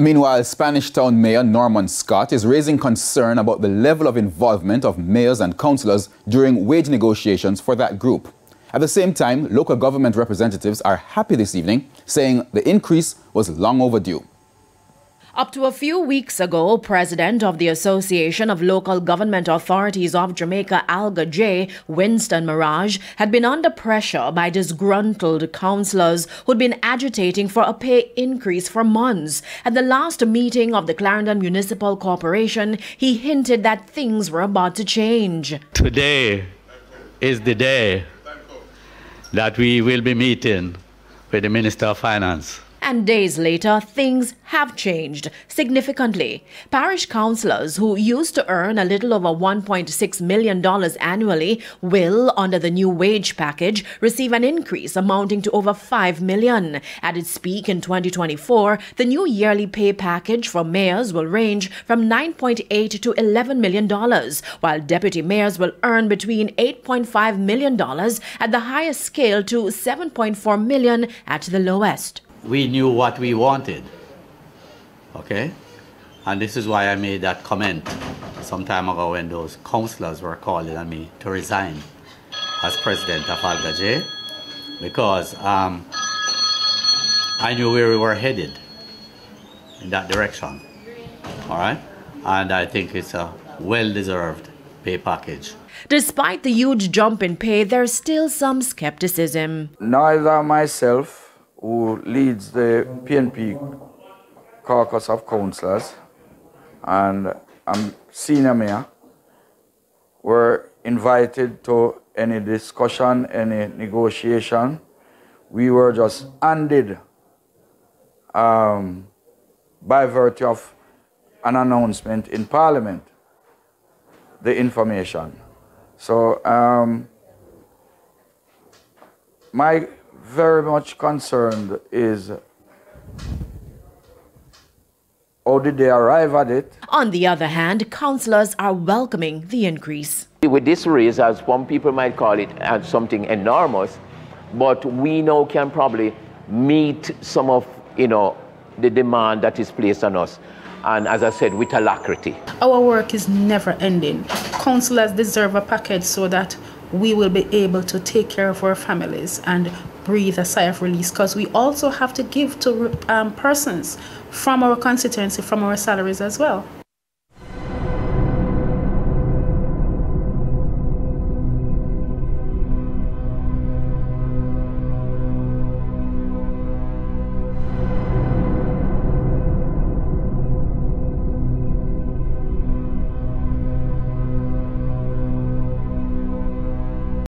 Meanwhile, Spanish Town Mayor Norman Scott is raising concern about the level of involvement of mayors and councillors during wage negotiations for that group. At the same time, local government representatives are happy this evening, saying the increase was long overdue. Up to a few weeks ago, President of the Association of Local Government Authorities of Jamaica, ALGA J, Winston Mirage, had been under pressure by disgruntled councillors who'd been agitating for a pay increase for months. At the last meeting of the Clarendon Municipal Corporation, he hinted that things were about to change. Today is the day that we will be meeting with the Minister of Finance. And days later, things have changed significantly. Parish councillors who used to earn a little over $1.6 million annually will, under the new wage package, receive an increase amounting to over $5 million. At its peak in 2024, the new yearly pay package for mayors will range from $9.8 to $11 million, while deputy mayors will earn between $8.5 million at the highest scale to $7.4 million at the lowest. We knew what we wanted, okay? And this is why I made that comment some time ago when those councillors were calling on me to resign as president of ALGA J, because I knew where we were headed in that direction, all right? And I think it's a well-deserved pay package. Despite the huge jump in pay, there's still some skepticism. Neither myself, who leads the PNP caucus of councillors, and I'm senior mayor, were invited to any discussion, any negotiation. We were just handed, by virtue of an announcement in Parliament, the information. So my very much concerned is how did they arrive at it? On the other hand, councillors are welcoming the increase. With this raise, as some people might call it, as something enormous, but we now can probably meet some of, the demand that is placed on us. And as I said, with alacrity. Our work is never ending. Councillors deserve a package so that we will be able to take care of our families and breathe a sigh of release, because we also have to give to persons from our constituency, from our salaries as well.